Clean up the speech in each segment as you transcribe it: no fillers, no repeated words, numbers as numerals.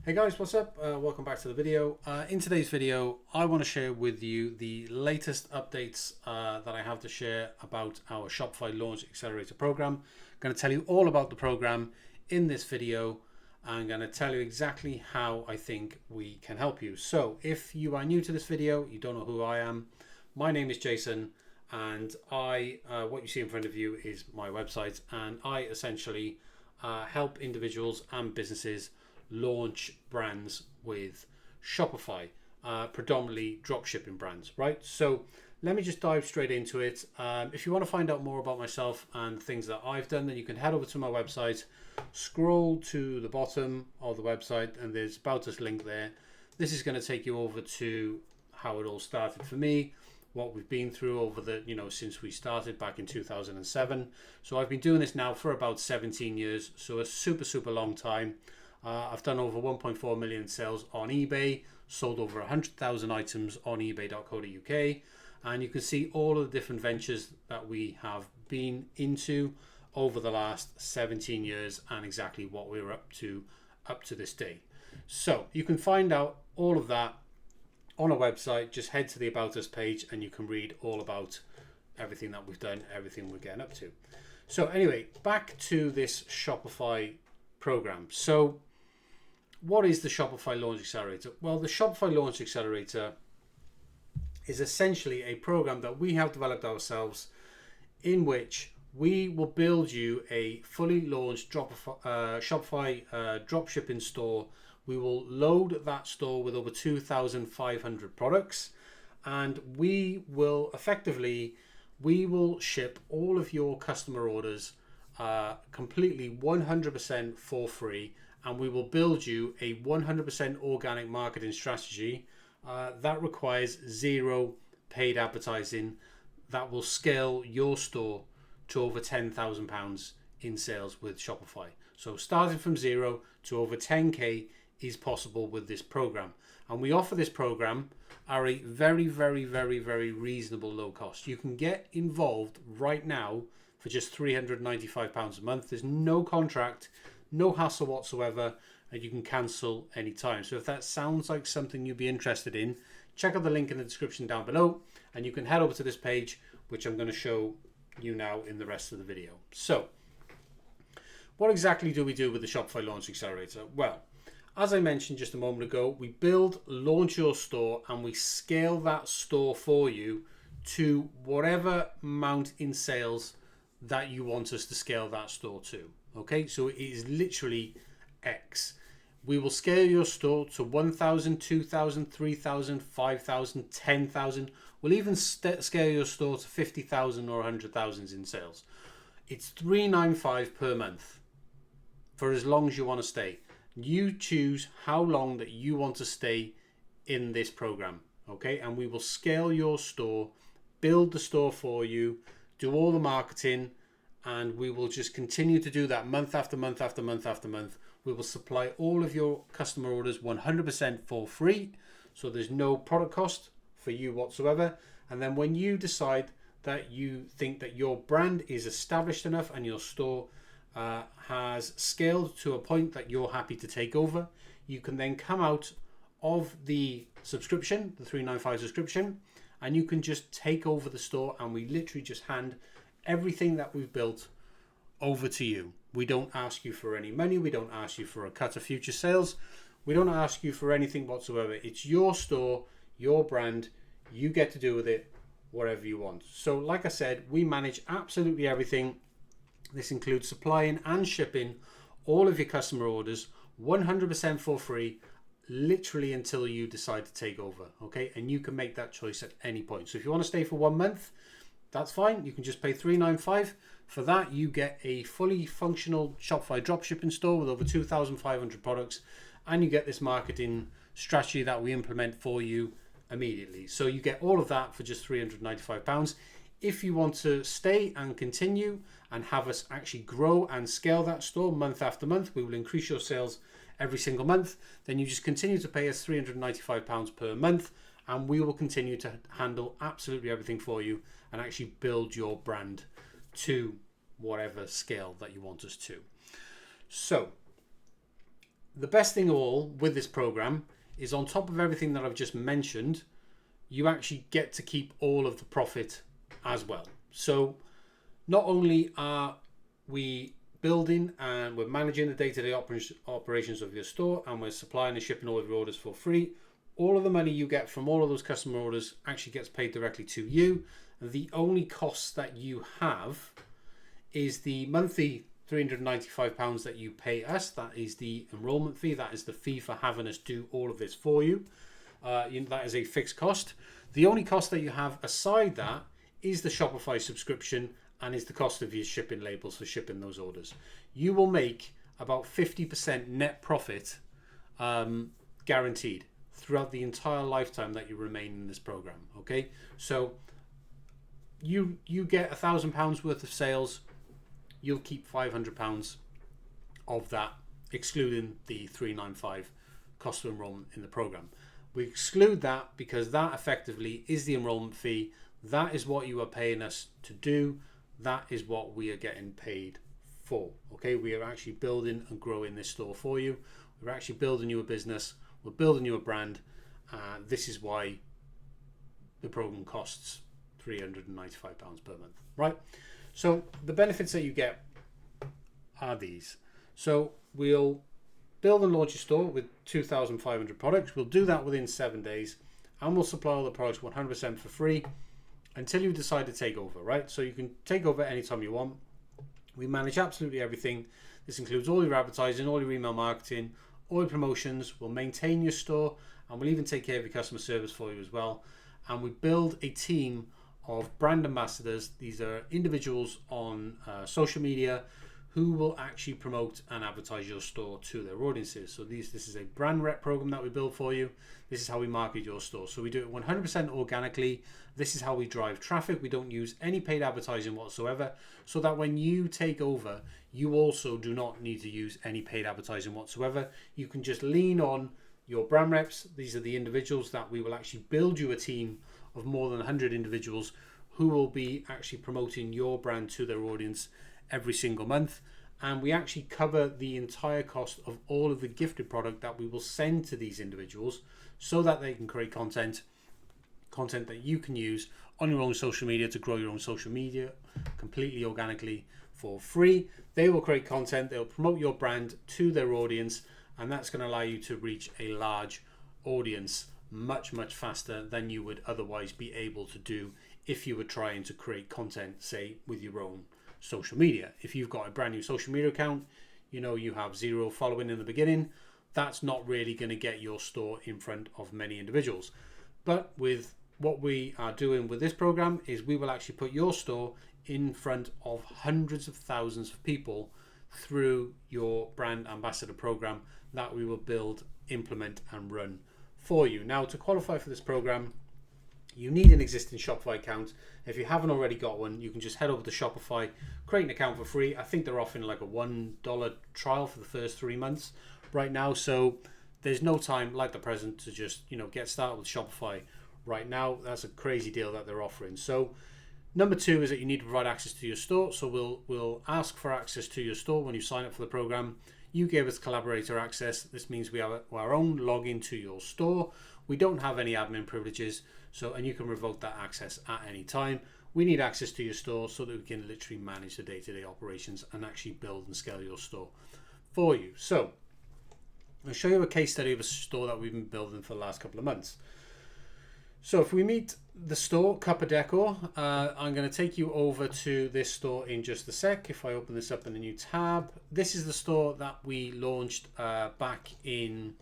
Hey guys, what's up? Welcome back to the video. In today's video, I want to share with you the latest updates that I have to share about our Shopify Launch Accelerator program. I'm going to tell you all about the program in this video. I'm going to tell you exactly how I think we can help you. So if you are new to this video, you don't know who I am, my name is Jason, and what you see in front of you is my website, and I essentially help individuals and businesses launch brands with Shopify, predominantly dropshipping brands, right? So let me just dive straight into it. If you want to find out more about myself and things that I've done, then you can head over to my website, scroll to the bottom of the website, and there's About Us link there. This is going to take you over to how it all started for me, what we've been through over the, since we started back in 2007. So I've been doing this now for about 17 years, so a super long time. I've done over 1.4 million sales on eBay, sold over 100,000 items on ebay.co.uk, and you can see all of the different ventures that we have been into over the last 17 years and exactly what we're up to this day. So you can find out all of that on our website. Just head to the About Us page and you can read all about everything that we've done, everything we're getting up to. So anyway, back to this Shopify program. So what is the Shopify Launch Accelerator? Well, the Shopify Launch Accelerator is essentially a program that we have developed ourselves in which we will build you a fully launched Shopify dropshipping store. We will load that store with over 2,500 products, and we will ship all of your customer orders completely 100% for free, and we will build you a 100% organic marketing strategy that requires zero paid advertising, that will scale your store to over £10,000 in sales with Shopify. So starting from zero to over 10k is possible with this program, and we offer this program at a very reasonable low cost. You can get involved right now for just £395 a month. There's no contract, no hassle whatsoever, and you can cancel anytime. So if that sounds like something you'd be interested in, check out the link in the description down below, and you can head over to this page, which I'm going to show you now in the rest of the video. So what exactly do we do with the Shopify Launch Accelerator? Well, as I mentioned just a moment ago, we launch your store, and we scale that store for you to whatever amount in sales that you want us to scale that store to. Okay, so it is literally X. We will scale your store to 1,000, 2,000, 3,000, 5,000, 10,000. We'll even scale your store to 50,000 or 100,000 in sales. It's $395 per month for as long as you want to stay. You choose how long that you want to stay in this program, okay? And we will scale your store, build the store for you, do all the marketing, and we will just continue to do that month after month after month after month. We will supply all of your customer orders 100% for free, so there's no product cost for you whatsoever. And then when you decide that you think that your brand is established enough and your store has scaled to a point that you're happy to take over, you can then come out of the subscription, the $395 subscription, and you can just take over the store, and we literally just hand everything that we've built over to you. We don't ask you for any money. We don't ask you for a cut of future sales. We don't ask you for anything whatsoever. It's your store, your brand. You get to do with it whatever you want. So like I said, we manage absolutely everything. This includes supplying and shipping all of your customer orders 100% for free, literally until you decide to take over, okay? And you can make that choice at any point. So if you want to stay for 1 month, that's fine. You can just pay $395. For that, you get a fully functional Shopify dropshipping store with over 2,500 products, and you get this marketing strategy that we implement for you immediately. So you get all of that for just £395. If you want to stay and continue and have us actually grow and scale that store month after month, we will increase your sales every single month. Then you just continue to pay us £395 per month, and we will continue to handle absolutely everything for you and actually build your brand to whatever scale that you want us to. So the best thing of all with this program is, on top of everything that I've just mentioned, you actually get to keep all of the profit as well. So not only are we building and we're managing the day-to-day operations of your store, and we're supplying and shipping all of your orders for free, all of the money you get from all of those customer orders actually gets paid directly to you. The only costs that you have is the monthly £395 that you pay us. That is the enrollment fee. That is the fee for having us do all of this for you. That is a fixed cost. The only cost that you have aside that is the Shopify subscription, and is the cost of your shipping labels for shipping those orders. You will make about 50% net profit guaranteed throughout the entire lifetime that you remain in this program. Okay, so you get £1,000 worth of sales, you'll keep £500 of that, excluding the $395 cost of enrollment in the program. We exclude that because that effectively is the enrollment fee. That is what you are paying us to do. That is what we are getting paid for. Okay, we are actually building and growing this store for you. We're actually building you a business. We're building you a brand. This is why the program costs £395 per month, right? So the benefits that you get are these. So we'll build and launch your store with 2,500 products. We'll do that within 7 days, and we'll supply all the products 100% for free until you decide to take over, right? So you can take over anytime you want. We manage absolutely everything. This includes all your advertising, all your email marketing, all your promotions. We'll maintain your store, and we'll even take care of your customer service for you as well. And we build a team of brand ambassadors. These are individuals on social media who will actually promote and advertise your store to their audiences. So this is a brand rep program that we build for you. This is how we market your store. So we do it 100% organically. This is how we drive traffic. We don't use any paid advertising whatsoever, so that when you take over, you also do not need to use any paid advertising whatsoever. You can just lean on your brand reps. These are the individuals that we will actually build you a team of more than 100 individuals who will be actually promoting your brand to their audience every single month. And we actually cover the entire cost of all of the gifted product that we will send to these individuals, so that they can create content that you can use on your own social media to grow your own social media completely organically for free. They will create content, they'll promote your brand to their audience, and that's going to allow you to reach a large audience much faster than you would otherwise be able to do if you were trying to create content, say, with your own social media. If you've got a brand new social media account, you have 0 following in the beginning, that's not really going to get your store in front of many individuals. But with what we are doing with this program is we will actually put your store in front of hundreds of thousands of people through your brand ambassador program that we will build, implement, and run for you. Now, to qualify for this program, you need an existing Shopify account. If you haven't already got one, you can just head over to Shopify, create an account for free. I think they're offering like a $1 trial for the first 3 months right now. So there's no time like the present to just, get started with Shopify right now. That's a crazy deal that they're offering. So number 2 is that you need to provide access to your store. So we'll ask for access to your store when you sign up for the program. You gave us collaborator access. This means we have our own login to your store. We don't have any admin privileges, and you can revoke that access at any time. We need access to your store so that we can literally manage the day-to-day operations and actually build and scale your store for you. So I'll show you a case study of a store that we've been building for the last couple of months. So if we meet the store, Cuppa Decor, I'm going to take you over to this store in just a sec. If I open this up in a new tab, this is the store that we launched back in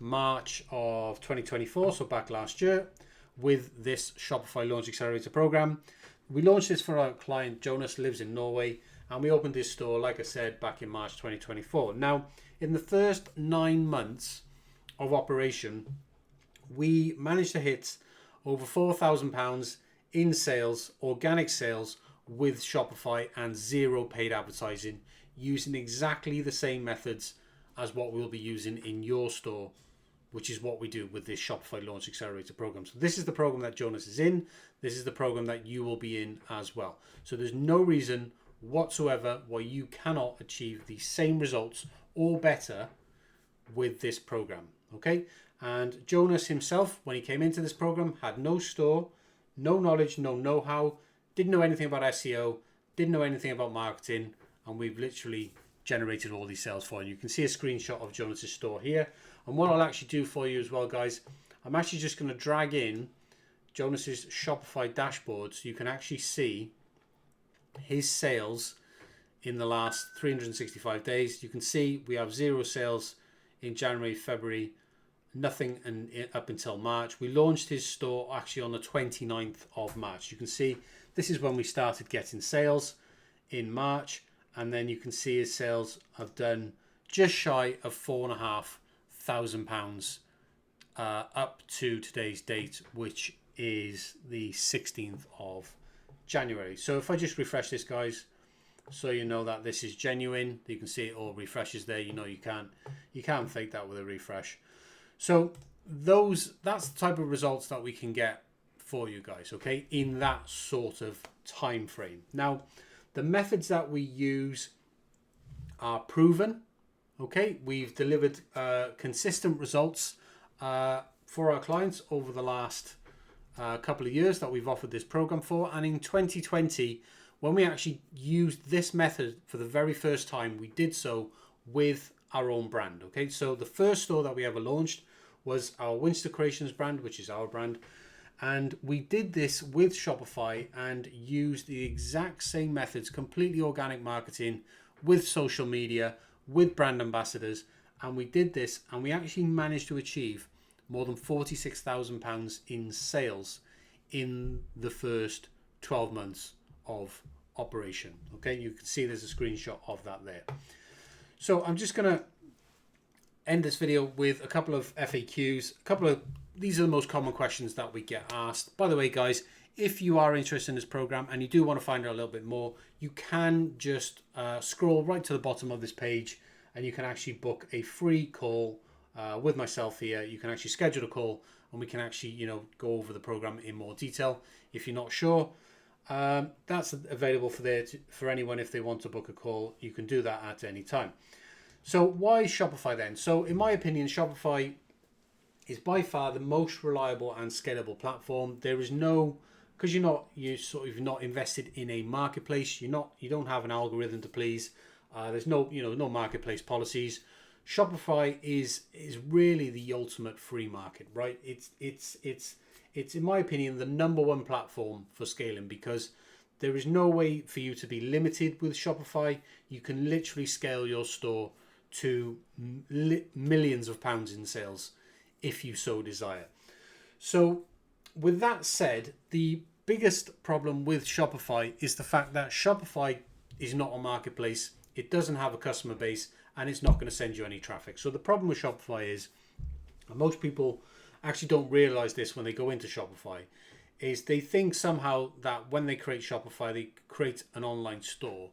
March of 2024, so back last year, with this Shopify Launch Accelerator program. We launched this for our client. Jonas lives in Norway, and we opened this store, like I said, back in March 2024. Now, in the first 9 months of operation, we managed to hit over £4,000 in sales, organic sales, with Shopify and 0 paid advertising, using exactly the same methods as what we'll be using in your store, which is what we do with this Shopify Launch Accelerator program. So this is the program that Jonas is in. This is the program that you will be in as well. So there's no reason whatsoever why you cannot achieve the same results or better with this program. Okay, and Jonas himself, when he came into this program, had no store, no knowledge, no know-how, didn't know anything about SEO, didn't know anything about marketing, and we've literally generated all these sales for you. You can see a screenshot of Jonas's store here. And what I'll actually do for you as well, guys, I'm actually just going to drag in Jonas's Shopify dashboard so you can actually see his sales in the last 365 days. You can see we have 0 sales in January, February, nothing up until March. We launched his store actually on the 29th of March. You can see this is when we started getting sales in March, and then you can see his sales have done just shy of £4,500 up to today's date, which is the 16th of January. So if I just refresh this, guys, so you know that this is genuine, you can see it all refreshes there. You know you can't fake that with a refresh. So that's the type of results that we can get for you guys, okay, in that sort of time frame. Now, the methods that we use are proven, okay. We've delivered consistent results for our clients over the last couple of years that we've offered this program for. And in 2020, when we actually used this method for the very first time, we did so with our own brand, okay. So the first store that we ever launched was our Winster Creations brand, which is our brand. And we did this with Shopify and used the exact same methods, completely organic marketing, with social media, with brand ambassadors. And we did this, and we actually managed to achieve more than £46,000 in sales in the first 12 months of operation. Okay, you can see there's a screenshot of that there. So I'm just going to end this video with a couple of FAQs. These are the most common questions that we get asked. By the way, guys, if you are interested in this program and you do want to find out a little bit more, you can just scroll right to the bottom of this page, and you can actually book a free call with myself here. You can actually schedule a call, and we can actually, go over the program in more detail. If you're not sure, that's available for anyone. If they want to book a call, you can do that at any time. So why Shopify then? So in my opinion, Shopify is by far the most reliable and scalable platform. There is no, because you're sort of not invested in a marketplace. You don't have an algorithm to please. There's no marketplace policies. Shopify is really the ultimate free market, right? It's in my opinion the #1 platform for scaling, because there is no way for you to be limited with Shopify. You can literally scale your store to millions of pounds in sales if you so desire. So with that said, the biggest problem with Shopify is the fact that Shopify is not a marketplace. It doesn't have a customer base, and it's not going to send you any traffic. So the problem with Shopify is, and most people actually don't realize this when they go into Shopify, is they think somehow that when they create Shopify, they create an online store,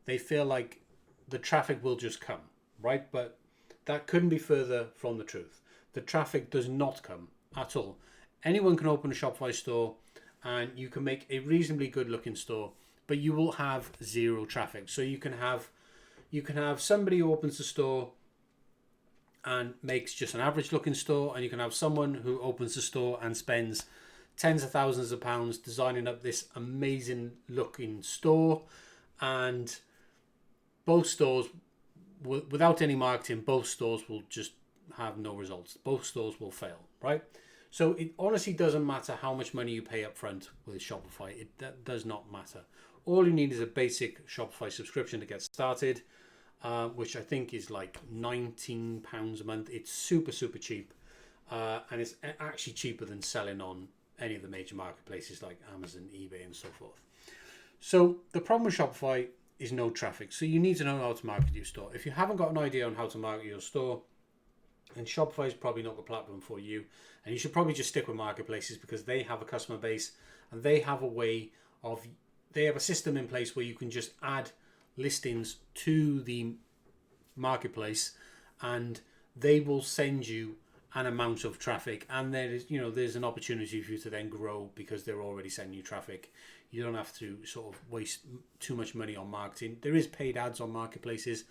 they feel like the traffic will just come, right? But that couldn't be further from the truth. The traffic does not come at all. Anyone can open a Shopify store, and you can make a reasonably good looking store, but you will have 0 traffic. So you can have somebody who opens the store and makes just an average looking store, and you can have someone who opens the store and spends tens of thousands of pounds designing up this amazing looking store, and both stores, without any marketing, both stores will just have no results. Both stores will fail, right? So it honestly doesn't matter how much money you pay up front with Shopify. That does not matter. All you need is a basic Shopify subscription to get started, which I think is like £19 a month. It's super, super cheap. And it's actually cheaper than selling on any of the major marketplaces like Amazon, eBay, and so forth. So the problem with Shopify is no traffic. So you need to know how to market your store. If you haven't got an idea on how to market your store, then Shopify is probably not the platform for you. And you should probably just stick with marketplaces, because they have a customer base, and they have a system in place where you can just add listings to the marketplace, and they will send you an amount of traffic, and there's an opportunity for you to then grow because they're already sending you traffic. You don't have to sort of waste too much money on marketing. There is paid ads on marketplaces.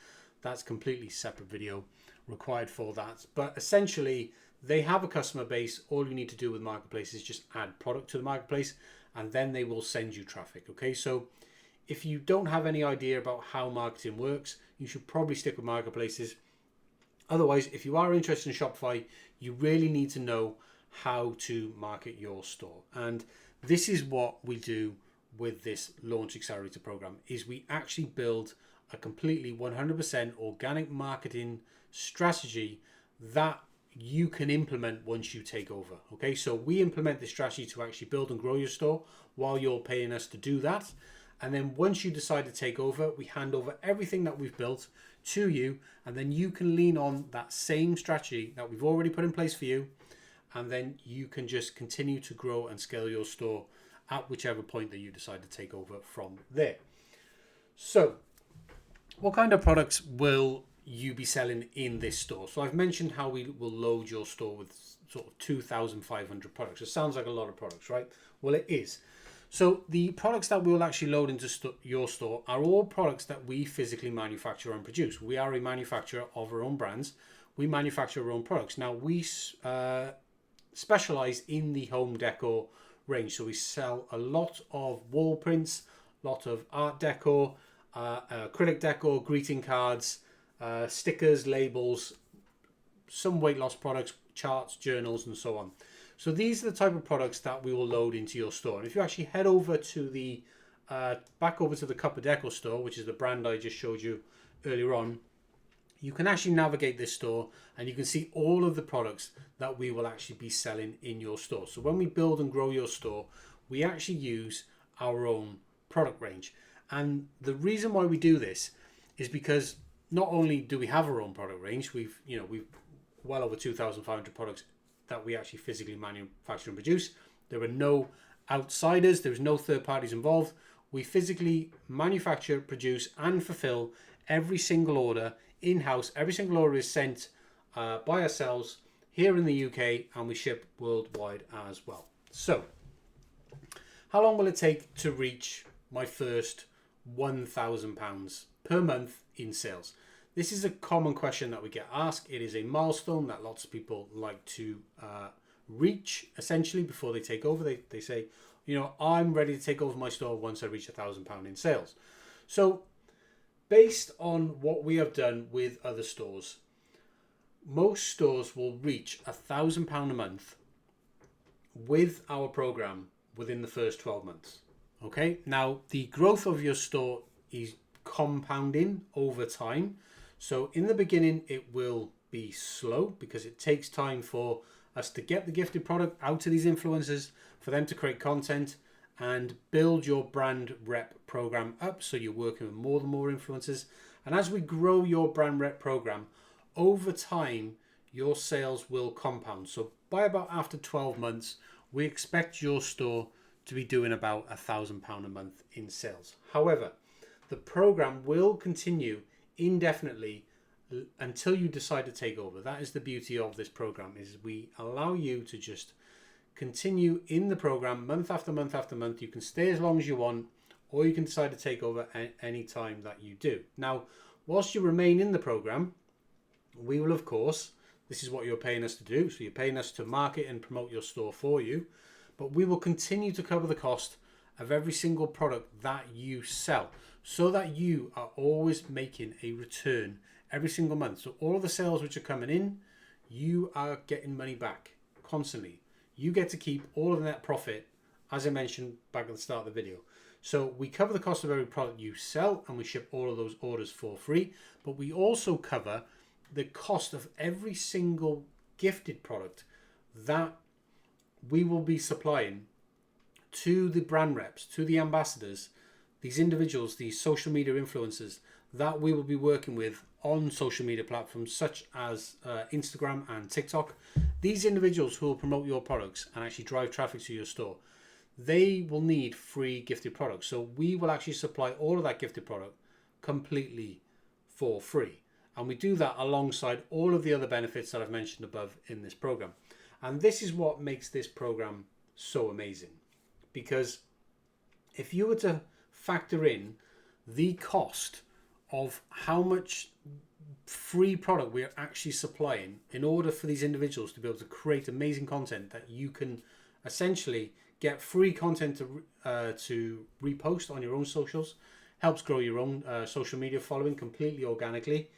That's completely separate video. required for that. But essentially, they have a customer base. All you need to do with Marketplace is just add product to the Marketplace, and then they will send you traffic. Okay, so if you don't have any idea about how marketing works, you should probably stick with Marketplaces. Otherwise, if you are interested in Shopify, you really need to know how to market your store. And this is what we do with this Launch Accelerator program, is we actually build a completely 100% organic marketing strategy that you can implement once you take over. Okay, so we implement this strategy to actually build and grow your store while you're paying us to do that. And then once you decide to take over, we hand over everything that we've built to you, and then you can lean on that same strategy that we've already put in place for you, and then you can just continue to grow and scale your store at whichever point that you decide to take over from there. So what kind of products will you be selling in this store? So I've mentioned how we will load your store with sort of 2,500 products. It sounds like a lot of products, right? Well, it is. So the products that we will actually load into your store are all products that we physically manufacture and produce. We are a manufacturer of our own brands. We manufacture our own products. Now, we specialize in the home decor range. So we sell a lot of wall prints, a lot of art decor, acrylic decor, greeting cards, stickers, labels, some weight loss products, charts, journals, and so on. So these are the type of products that we will load into your store. And if you actually head over to the back over to the Cup of Decor store, which is the brand I just showed you earlier on, you can actually navigate this store and you can see all of the products that we will actually be selling in your store. So when we build and grow your store, we actually use our own product range. And the reason why we do this is because not only do we have our own product range, we've well over 2,500 products that we actually physically manufacture and produce. There are no outsiders, there's no third parties involved. We physically manufacture, produce, and fulfill every single order in-house. Every single order is sent by ourselves here in the UK, and we ship worldwide as well. So how long will it take to reach my first £1,000 per month in sales? This is a common question that we get asked. It is a milestone that lots of people like to reach, essentially, before they take over. They say, I'm ready to take over my store once I reach £1,000 in sales. So based on what we have done with other stores, most stores will reach £1,000 a month with our program within the first 12 months. Okay, now the growth of your store is compounding over time. So in the beginning, it will be slow because it takes time for us to get the gifted product out to these influencers, for them to create content and build your brand rep program up. So you're working with more and more influencers. And as we grow your brand rep program, over time, your sales will compound. So by about after 12 months, we expect your store to be doing about £1,000 a month in sales. However, the program will continue indefinitely until you decide to take over. That is the beauty of this program, is we allow you to just continue in the program month after month after month. You can stay as long as you want, or you can decide to take over at any time that you do. Now, whilst you remain in the program, we will, of course, this is what you're paying us to do. So you're paying us to market and promote your store for you, but we will continue to cover the cost of every single product that you sell, so that you are always making a return every single month. So all of the sales which are coming in, you are getting money back constantly. You get to keep all of the net profit, as I mentioned back at the start of the video. So we cover the cost of every product you sell, and we ship all of those orders for free. But we also cover the cost of every single gifted product that we will be supplying to the brand reps, to the ambassadors, these individuals, these social media influencers that we will be working with on social media platforms such as Instagram and TikTok. These individuals who will promote your products and actually drive traffic to your store, they will need free gifted products. So we will actually supply all of that gifted product completely for free. And we do that alongside all of the other benefits that I've mentioned above in this program. And this is what makes this program so amazing. Because if you were to factor in the cost of how much free product we're actually supplying in order for these individuals to be able to create amazing content that you can essentially get free content to repost on your own socials, helps grow your own social media following completely organically.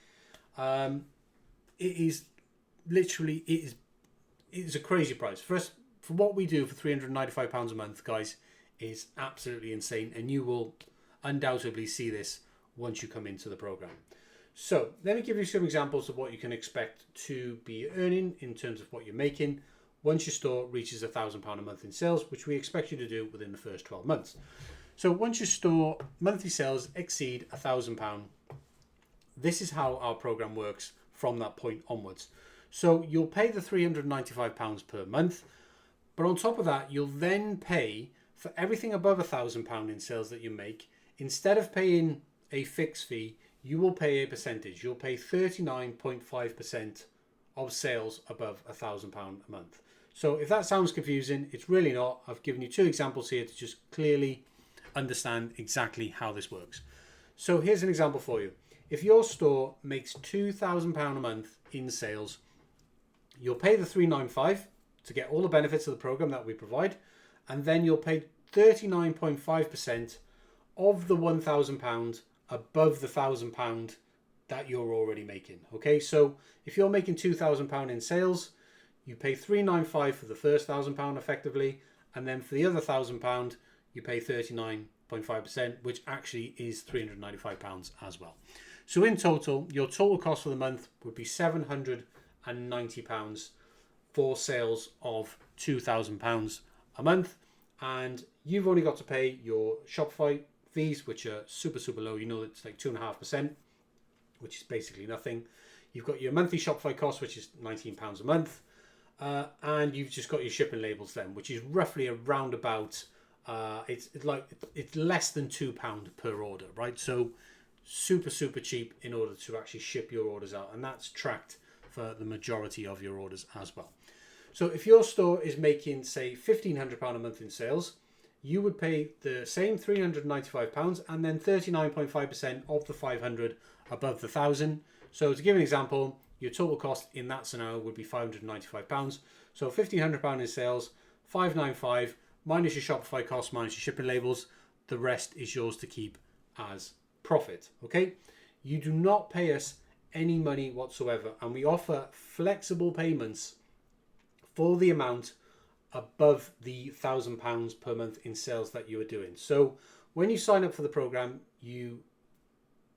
It is literally, it is a crazy price. For us, for what we do for £395 a month, guys, is absolutely insane, and you will undoubtedly see this once you come into the program. So let me give you some examples of what you can expect to be earning in terms of what you're making once your store reaches £1,000 a month in sales, which we expect you to do within the first 12 months. So once your store monthly sales exceed £1,000, this is how our program works from that point onwards. So you'll pay the £395 per month, but on top of that, you'll then pay for everything above £1,000 in sales that you make. Instead of paying a fixed fee, you will pay a percentage. You'll pay 39.5% of sales above £1,000 a month. So if that sounds confusing, it's really not. I've given you two examples here to just clearly understand exactly how this works. So here's an example for you. If your store makes £2,000 a month in sales, you'll pay the $395 to get all the benefits of the program that we provide, and then you'll pay 39.5% of the £1,000 above the £1,000 that you're already making. Okay, so if you're making £2,000 in sales, you pay $395 for the first £1,000 effectively, and then for the other £1,000 you pay 39.5%, which actually is £395 as well. So in total, your total cost for the month would be £790 for sales of £2,000 a month, and you've only got to pay your Shopify fees, which are super low. You know, it's like 2.5%, which is basically nothing. You've got your monthly Shopify cost, which is £19 a month, and you've just got your shipping labels then, which is roughly around about it's less than £2 per order, right? So super cheap in order to actually ship your orders out, and that's tracked for the majority of your orders as well. So if your store is making, say, £1,500 a month in sales, you would pay the same £395 and then 39.5% of the 500 above the 1,000. So to give an example, your total cost in that scenario would be £595. So £1,500 in sales, 595 minus your Shopify cost minus your shipping labels. The rest is yours to keep as profit. Okay, you do not pay us any money whatsoever, and we offer flexible payments for the amount above the £1,000 per month in sales that you are doing. So when you sign up for the program, you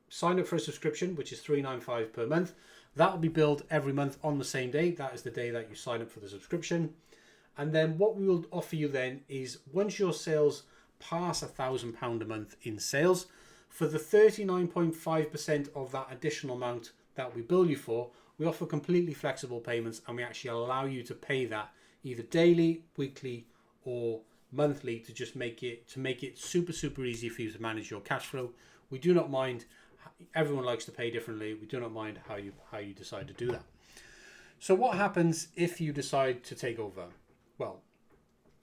sign up for a subscription, which is $395 per month. That will be billed every month on the same day. That is the day that you sign up for the subscription. And then what we will offer you then is, once your sales pass £1,000 a month in sales, for the 39.5% of that additional amount that we bill you for, we offer completely flexible payments, and we actually allow you to pay that either daily, weekly, or monthly to just make it super easy for you to manage your cash flow. We do not mind. Everyone likes to pay differently. We do not mind how you decide to do that. So what happens if you decide to take over? Well,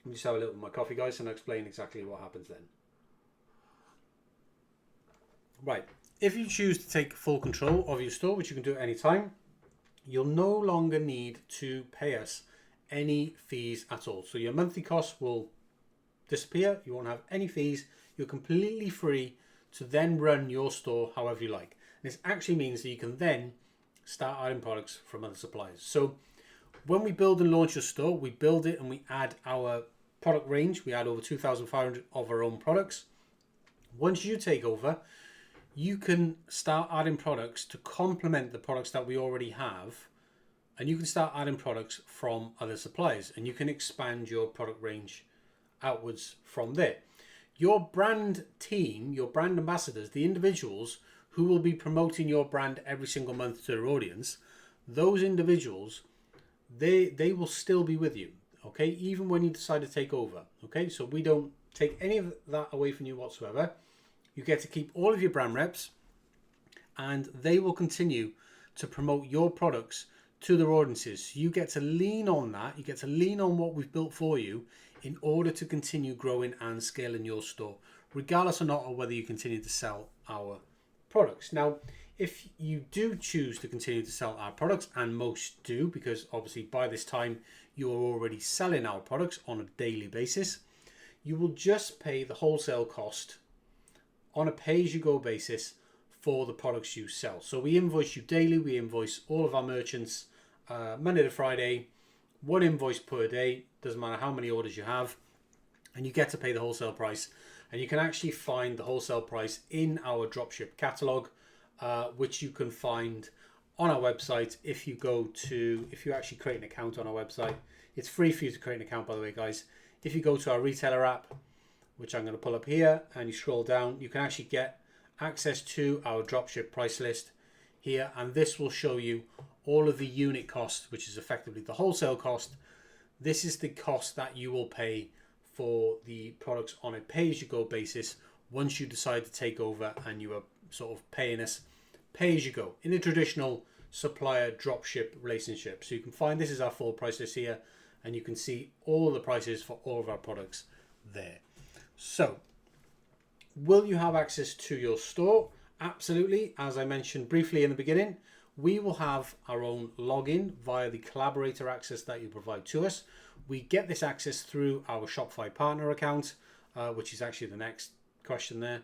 let me just have a little bit of my coffee, guys, and I'll explain exactly what happens then. Right. If you choose to take full control of your store, which you can do at any time, you'll no longer need to pay us any fees at all. So your monthly costs will disappear. You won't have any fees. You're completely free to then run your store however you like. And this actually means that you can then start adding products from other suppliers. So when we build and launch your store, we build it and we add our product range. We add over 2,500 of our own products. Once you take over, you can start adding products to complement the products that we already have, and you can start adding products from other suppliers, and you can expand your product range outwards from there. Your brand team, your brand ambassadors, the individuals who will be promoting your brand every single month to their audience, those individuals, they will still be with you, okay, even when you decide to take over. Okay, so we don't take any of that away from you whatsoever. You get to keep all of your brand reps, and they will continue to promote your products to their audiences. You get to lean on that. You get to lean on what we've built for you in order to continue growing and scaling your store, regardless or not of whether you continue to sell our products. Now, If you do choose to continue to sell our products, and most do, because obviously by this time you are already selling our products on a daily basis, you will just pay the wholesale cost on a pay-as-you-go basis for the products you sell. So we invoice you daily, we invoice all of our merchants Monday to Friday, one invoice per day, doesn't matter how many orders you have, and you get to pay the wholesale price. And you can actually find the wholesale price in our dropship catalog, which you can find on our website. If you actually create an account on our website, it's free for you to create an account, by the way, guys. If you go to our retailer app, which I'm going to pull up here, and you scroll down, you can actually get access to our dropship price list here, and this will show you all of the unit cost, which is effectively the wholesale cost. This is the cost that you will pay for the products on a pay-as-you-go basis once you decide to take over and you are sort of paying us pay-as-you-go in a traditional supplier dropship relationship. So you can find, this is our full price list here, and you can see all the prices for all of our products there. So will you have access to your store? Absolutely. As I mentioned briefly in the beginning, we will have our own login via the collaborator access that you provide to us. We get this access through our Shopify partner account, which is actually the next question there.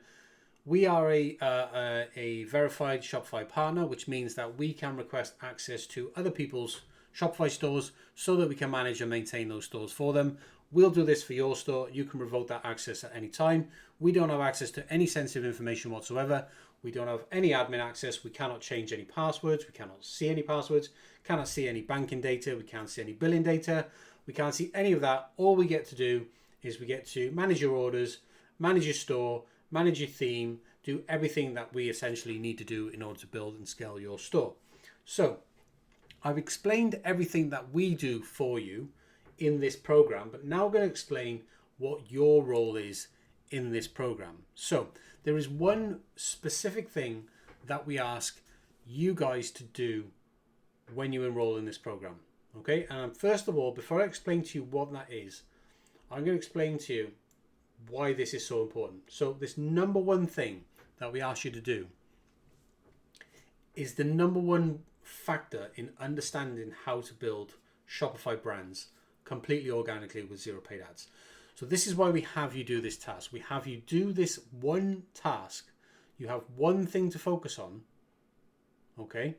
We are a verified Shopify partner, which means that we can request access to other people's Shopify stores so that we can manage and maintain those stores for them. We'll do this for your store. You can revoke that access at any time. We don't have access to any sensitive information whatsoever. We don't have any admin access. We cannot change any passwords. We cannot see any passwords. Cannot see any banking data. We can't see any billing data. We can't see any of that. All we get to do is we get to manage your orders, manage your store, manage your theme, do everything that we essentially need to do in order to build and scale your store. So I've explained everything that we do for you in this program, but now I'm going to explain what your role is in this program. So there is one specific thing that we ask you guys to do when you enroll in this program. Okay, and first of all, before I explain to you what that is, I'm going to explain to you why this is so important. So this number one thing that we ask you to do is the number one factor in understanding how to build Shopify brands completely organically with zero paid ads. So this is why we have you do this task. We have you do this one task. You have one thing to focus on. Okay,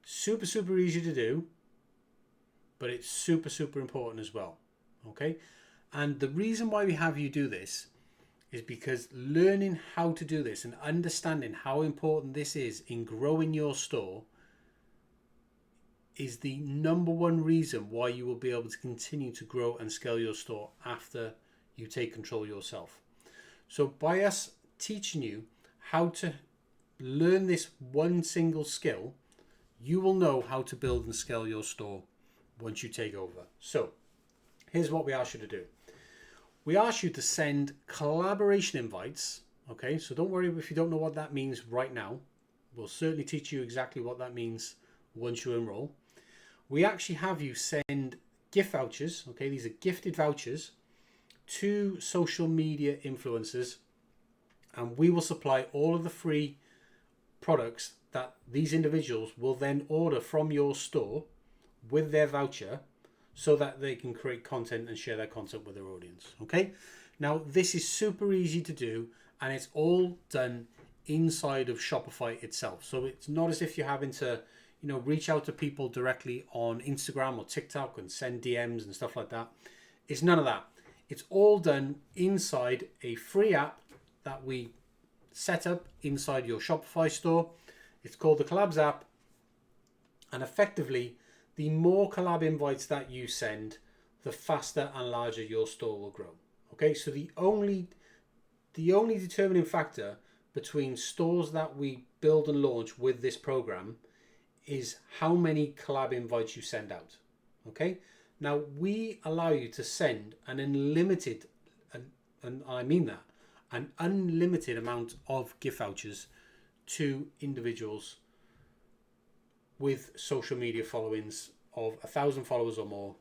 super easy to do, but it's super important as well. Okay, and the reason why we have you do this is because learning how to do this and understanding how important this is in growing your store is the number one reason why you will be able to continue to grow and scale your store after you take control yourself. So by us teaching you how to learn this one single skill, you will know how to build and scale your store once you take over. So here's what we ask you to do. We ask you to send collaboration invites. Okay, so don't worry if you don't know what that means right now. We'll certainly teach you exactly what that means once you enroll. We actually have you send gift vouchers. Okay, these are gifted vouchers to social media influencers, and we will supply all of the free products that these individuals will then order from your store with their voucher so that they can create content and share their content with their audience. Okay, now this is super easy to do, and it's all done inside of Shopify itself. So it's not as if you're having to reach out to people directly on Instagram or TikTok and send DMs and stuff like that. It's none of that. It's all done inside a free app that we set up inside your Shopify store. It's called the Collabs app, and effectively the more collab invites that you send, the faster and larger your store will grow. Okay, so the only determining factor between stores that we build and launch with this program is how many collab invites you send out. Okay, now we allow you to send an unlimited, and I mean that, an unlimited amount of gift vouchers to individuals with social media followings of 1,000 followers or more,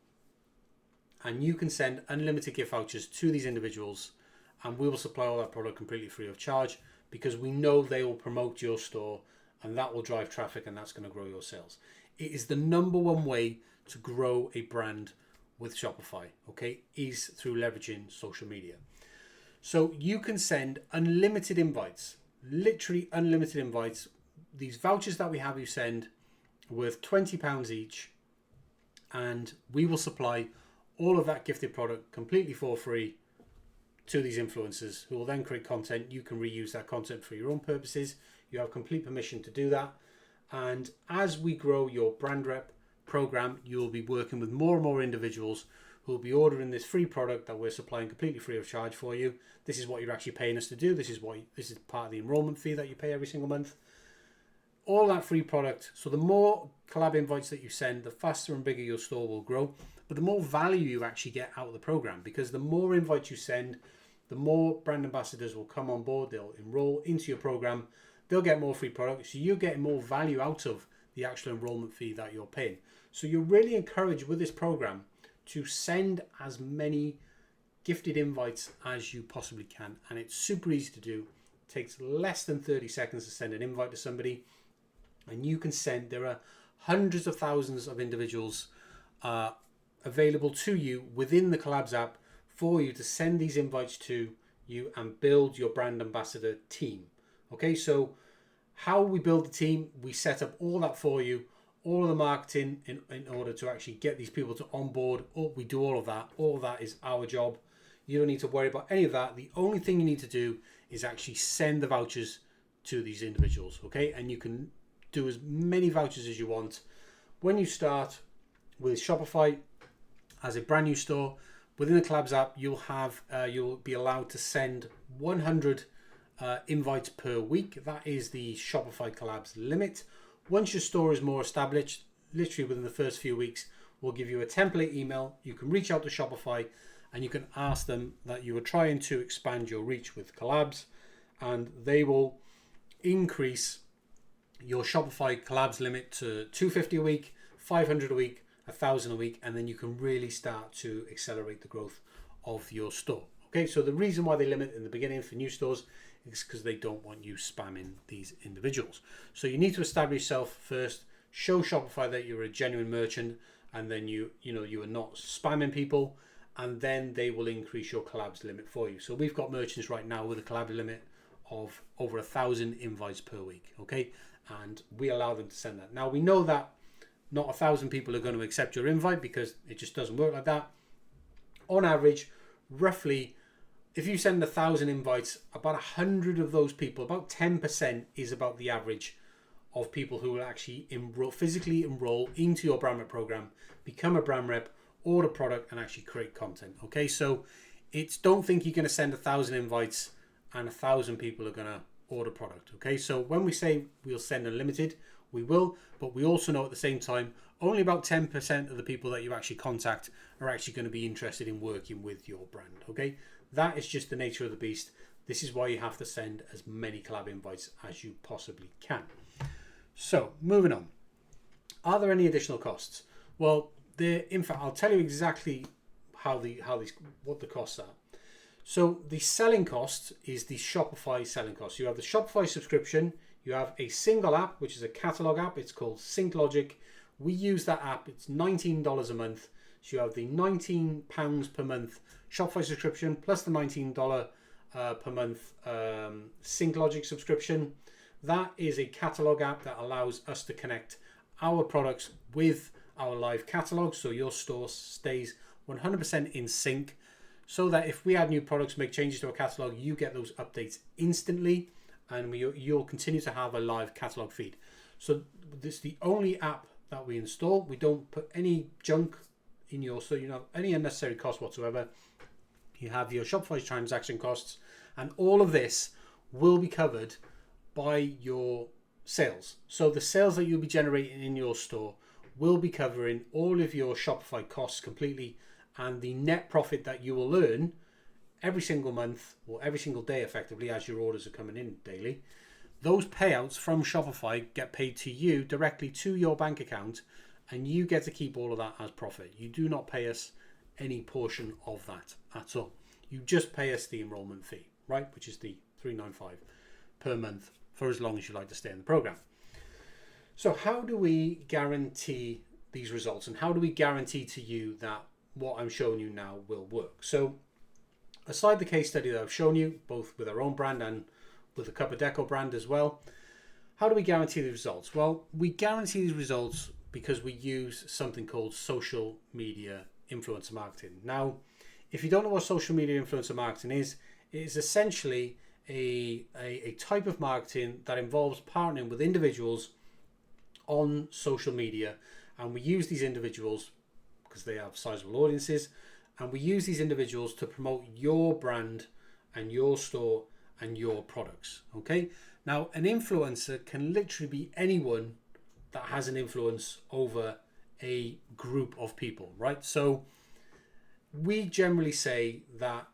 and you can send unlimited gift vouchers to these individuals, and we will supply all that product completely free of charge because we know they will promote your store and that will drive traffic, and that's going to grow your sales. It is the number one way to grow a brand with Shopify, okay, is through leveraging social media. So you can send unlimited invites, literally unlimited invites. These vouchers that we have you send worth £20 each, and we will supply all of that gifted product completely for free to these influencers, who will then create content. You can reuse that content for your own purposes. You have complete permission to do that. And as we grow your brand rep program, you'll be working with more and more individuals who will be ordering this free product that we're supplying completely free of charge for you. This is what you're actually paying us to do. This is part of the enrollment fee that you pay every single month. All that free product. So the more collab invites that you send, the faster and bigger your store will grow, but the more value you actually get out of the program, because the more invites you send, the more brand ambassadors will come on board. They'll enroll into your program. They'll get more free products. So you're getting more value out of the actual enrollment fee that you're paying. So you're really encouraged with this program to send as many gifted invites as you possibly can. And it's super easy to do. It takes less than 30 seconds to send an invite to somebody. And you can send, there are hundreds of thousands of individuals available to you within the Collabs app for you to send these invites to you and build your brand ambassador team. Okay, so how we build the team, we set up all that for you, all of the marketing in order to actually get these people to onboard. We do all of that. All of that is our job. You don't need to worry about any of that. The only thing you need to do is actually send the vouchers to these individuals, okay? And you can do as many vouchers as you want. When you start with Shopify as a brand new store, within the Collabs app, you'll be allowed to send 100 invites per week. That is the Shopify Collabs limit. Once your store is more established, literally within the first few weeks, we'll give you a template email. You can reach out to Shopify and you can ask them that you are trying to expand your reach with Collabs, and they will increase your Shopify Collabs limit to 250 a week, 500 a week, 1,000 a week, and then you can really start to accelerate the growth of your store. Okay, so the reason why they limit in the beginning for new stores is because they don't want you spamming these individuals. So you need to establish yourself first, show Shopify that you're a genuine merchant, and then you are not spamming people, and then they will increase your Collabs limit for you. So we've got merchants right now with a Collab limit of over 1,000 invites per week, okay? And we allow them to send that. Now we know that not 1,000 people are going to accept your invite, because it just doesn't work like that. On average, roughly, if you send 1,000 invites, about 100 of those people, about 10% is about the average of people who will actually physically enroll into your brand rep program, become a brand rep, order product, and actually create content. Okay, so don't think you're going to send 1,000 invites and 1,000 people are going to order product. Okay, so when we say we'll send unlimited, we will, but we also know at the same time only about 10% of the people that you actually contact are actually going to be interested in working with your brand. Okay, that is just the nature of the beast. This is why you have to send as many collab invites as you possibly can. So moving on, are there any additional costs? Well, in fact, I'll tell you exactly what the costs are. So the selling cost is the Shopify selling cost. You have the Shopify subscription. You have a single app, which is a catalog app. It's called SyncLogic. We use that app. It's $19 a month. So you have the £19 per month Shopify subscription plus the $19 per month SyncLogic subscription. That is a catalog app that allows us to connect our products with our live catalog, so your store stays 100% in sync, so that if we add new products, make changes to our catalog, you get those updates instantly, and you'll continue to have a live catalog feed. So this is the only app that we install. We don't put any junk in your store. You don't have any unnecessary cost whatsoever. You have your Shopify transaction costs, and all of this will be covered by your sales. So the sales that you'll be generating in your store will be covering all of your Shopify costs completely, and the net profit that you will earn every single month or every single day, effectively, as your orders are coming in daily. Those payouts from Shopify get paid to you directly to your bank account, and you get to keep all of that as profit. You do not pay us any portion of that at all. You just pay us the enrollment fee, right? Which is the $3.95 per month for as long as you like to stay in the program. So how do we guarantee these results, and how do we guarantee to you that what I'm showing you now will work? So aside the case study that I've shown you, both with our own brand and with the Cup of Deco brand as well, how do we guarantee the results? Well, we guarantee these results because we use something called social media influencer marketing. Now, if you don't know what social media influencer marketing is, it is essentially a type of marketing that involves partnering with individuals on social media, and we use these individuals because they have sizable audiences, and we use these individuals to promote your brand and your store and your products. Okay, now an influencer can literally be anyone that has an influence over a group of people, right? So we generally say that,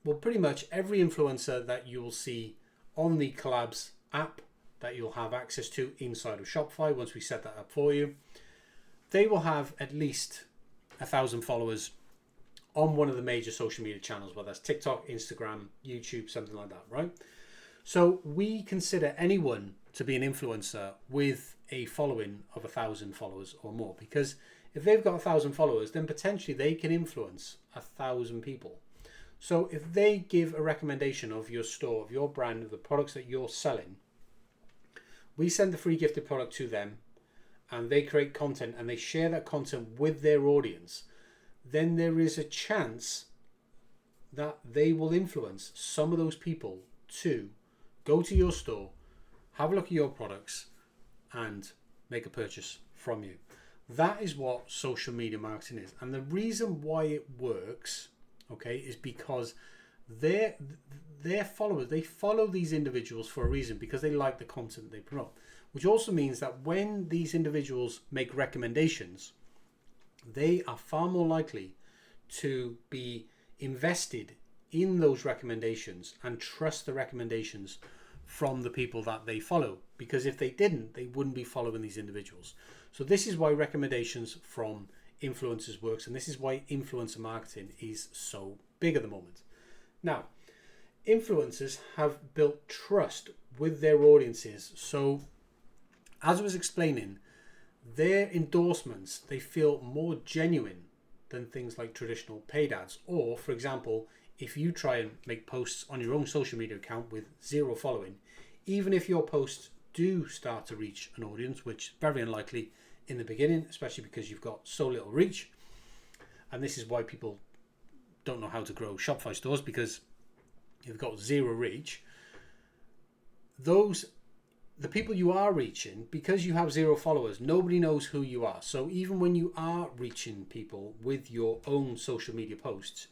well, pretty much every influencer that you will see on the Collabs app that you'll have access to inside of Shopify once we set that up for you, they will have at least 1,000 followers on one of the major social media channels, whether that's TikTok, Instagram, YouTube, something like that, right? So we consider anyone to be an influencer with a following of 1,000 followers or more, because if they've got 1,000 followers, then potentially they can influence 1,000 people. So if they give a recommendation of your store, of your brand, of the products that you're selling, we send the free gifted product to them, and they create content and they share that content with their audience. Then there is a chance that they will influence some of those people to go to your store, have a look at your products, and make a purchase from you. That is what social media marketing is. And the reason why it works, okay, is because their followers, they follow these individuals for a reason, because they like the content they promote. Which also means that when these individuals make recommendations, they are far more likely to be invested in those recommendations and trust the recommendations from the people that they follow, because if they didn't, they wouldn't be following these individuals. So this is why recommendations from influencers works, and this is why influencer marketing is so big at the moment. Now, influencers have built trust with their audiences. So as I was explaining, their endorsements, they feel more genuine than things like traditional paid ads. Or, for example, if you try and make posts on your own social media account with 0 following, even if your posts do start to reach an audience, which is very unlikely in the beginning, especially because you've got so little reach, and this is why people don't know how to grow Shopify stores, because you've got 0 reach. The people you are reaching, because you have 0 followers, nobody knows who you are. So even when you are reaching people with your own social media posts,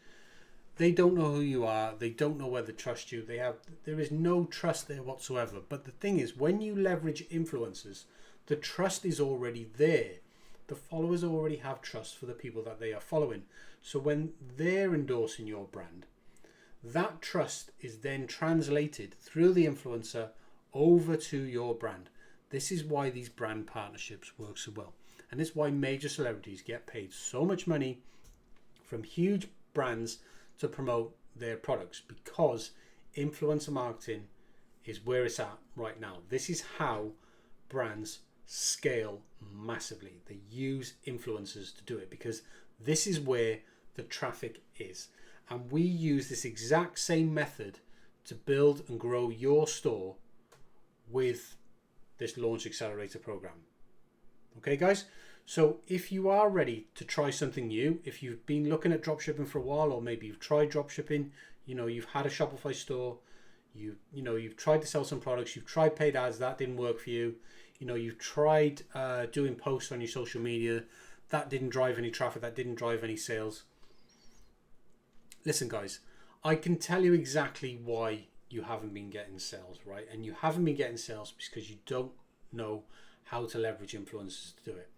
they don't know who you are. They don't know whether to trust you. There is no trust there whatsoever. But the thing is, when you leverage influencers, the trust is already there. The followers already have trust for the people that they are following. So when they're endorsing your brand, that trust is then translated through the influencer over to your brand. This is why these brand partnerships work so well. And it's why major celebrities get paid so much money from huge brands to promote their products, because influencer marketing is where it's at right now. This is how brands scale massively. They use influencers to do it, because this is where the traffic is. And we use this exact same method to build and grow your store with this Launch Accelerator program. Okay, guys? So if you are ready to try something new, if you've been looking at dropshipping for a while, or maybe you've tried dropshipping, you've had a Shopify store, you've tried to sell some products, you've tried paid ads, that didn't work for you, you've tried doing posts on your social media, that didn't drive any traffic, that didn't drive any sales. Listen, guys, I can tell you exactly why you haven't been getting sales, right? And you haven't been getting sales because you don't know how to leverage influencers to do it.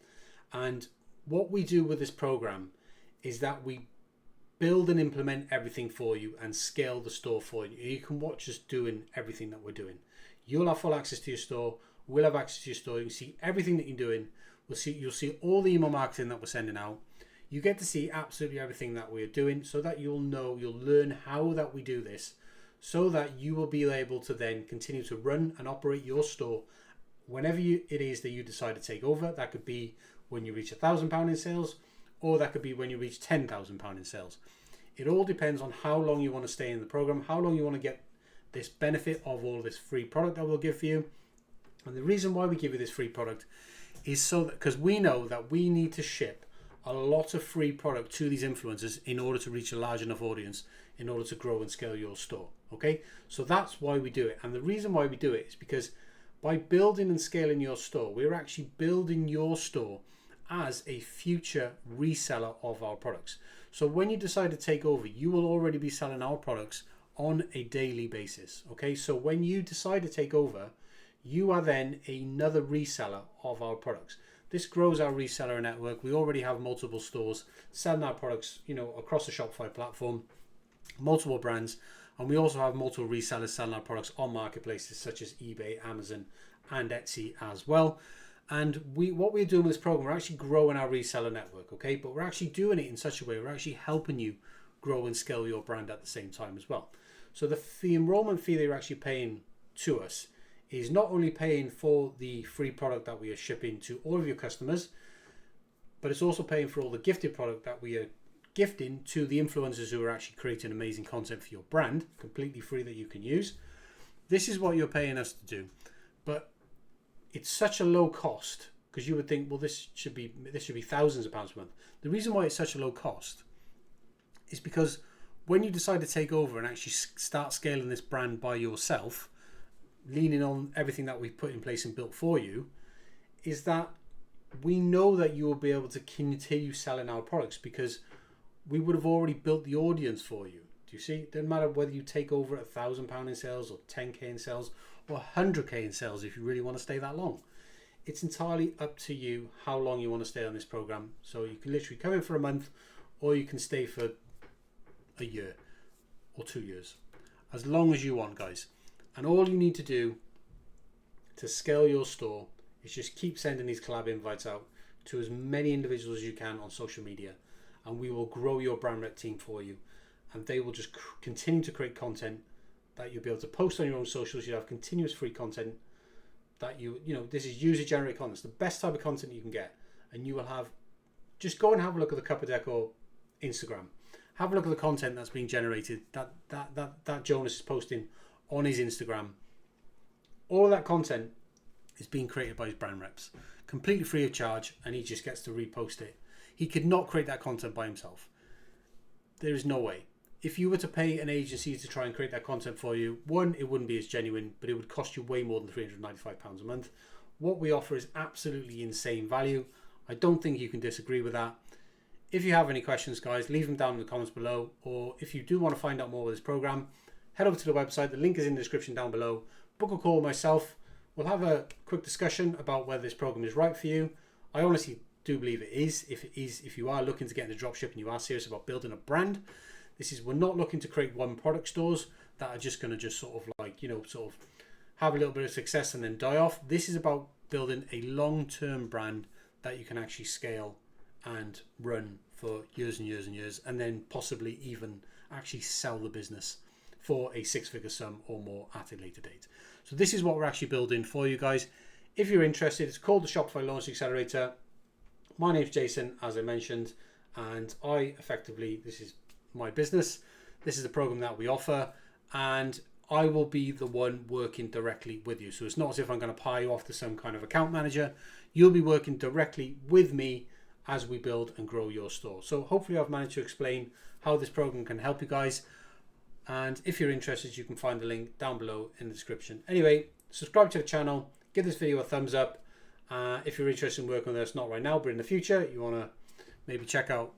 And what we do with this program is that we build and implement everything for you and scale the store for you. You can watch us doing everything that we're doing. You'll have full access to your store. We'll have access to your store. You can see everything that you're doing. You'll see all the email marketing that we're sending out. You get to see absolutely everything that we're doing, so that you'll learn how that we do this, so that you will be able to then continue to run and operate your store whenever it is that you decide to take over. That could be when you reach £1,000 in sales, or that could be when you reach £10,000 in sales. It all depends on how long you want to stay in the program, how long you want to get this benefit of all this free product that we'll give for you. And the reason why we give you this free product is so that, because we know that we need to ship a lot of free product to these influencers in order to reach a large enough audience in order to grow and scale your store. Okay, so that's why we do it. And the reason why we do it is because by building and scaling your store, we're actually building your store as a future reseller of our products. So when you decide to take over, you will already be selling our products on a daily basis. Okay, so when you decide to take over, you are then another reseller of our products. This grows our reseller network. We already have multiple stores selling our products, across the Shopify platform, multiple brands, and we also have multiple resellers selling our products on marketplaces such as eBay, Amazon, and Etsy as well. And what we're doing with this program, we're actually growing our reseller network, okay? But we're actually doing it in such a way, we're actually helping you grow and scale your brand at the same time as well. So the enrollment fee that you're actually paying to us is not only paying for the free product that we are shipping to all of your customers, but it's also paying for all the gifted product that we are gifting to the influencers who are actually creating amazing content for your brand, completely free, that you can use. This is what you're paying us to do. But it's such a low cost, because you would think, well, this should be thousands of pounds a month. The reason why it's such a low cost is because when you decide to take over and actually start scaling this brand by yourself, leaning on everything that we've put in place and built for you, is that we know that you will be able to continue selling our products because we would have already built the audience for you. Do you see? It doesn't matter whether you take over at £1,000 in sales or 10k in sales or 100k in sales if you really want to stay that long. It's entirely up to you how long you want to stay on this program. So you can literally come in for a month, or you can stay for a year or 2 years, as long as you want, guys. And all you need to do to scale your store is just keep sending these collab invites out to as many individuals as you can on social media, and we will grow your brand rep team for you, and they will just continue to create content that you'll be able to post on your own socials. You have continuous free content that this is user generated content. It's the best type of content you can get, and you will have, just go and have a look at the Cup of Decor Instagram. Have a look at the content that's being generated that Jonas is posting on his Instagram. All of that content is being created by his brand reps, completely free of charge, and he just gets to repost it. He could not create that content by himself. There is no way. If you were to pay an agency to try and create that content for you, one, it wouldn't be as genuine, but it would cost you way more than £395 a month. What we offer is absolutely insane value. I don't think you can disagree with that. If you have any questions, guys, leave them down in the comments below, or if you do want to find out more about this program, head over to the website. The link is in the description down below. Book a call with myself. We'll have a quick discussion about whether this program is right for you. I honestly do believe it is. If you are looking to get into dropshipping, you are serious about building a brand. We're not looking to create one product stores that are just going to sort of have a little bit of success and then die off. This is about building a long-term brand that you can actually scale and run for years and years and years, and then possibly even actually sell the business for a six-figure sum or more at a later date. So this is what we're actually building for you guys. If you're interested, it's called the Shopify Launch Accelerator. My name's Jason, as I mentioned, and this is my business. This is the program that we offer, and I will be the one working directly with you. So it's not as if I'm going to pie you off to some kind of account manager. You'll be working directly with me as we build and grow your store. So hopefully I've managed to explain how this program can help you guys. And if you're interested, you can find the link down below in the description. Anyway, subscribe to the channel, give this video a thumbs up. If you're interested in working with us, not right now, but in the future, you want to maybe check out,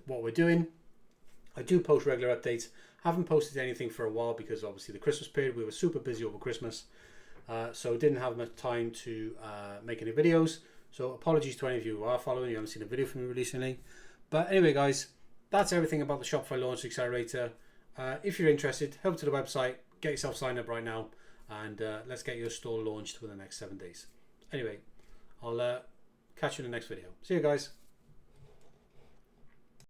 what we're doing. I do post regular updates. Haven't posted anything for a while because obviously the Christmas period, we were super busy over Christmas. So didn't have much time to make any videos. So apologies to any of you who are following. You haven't seen a video from me recently. But anyway, guys, that's everything about the Shopify Launch Accelerator. If you're interested, head over to the website, get yourself signed up right now, and let's get your store launched within the next 7 days. Anyway, I'll catch you in the next video. See you guys.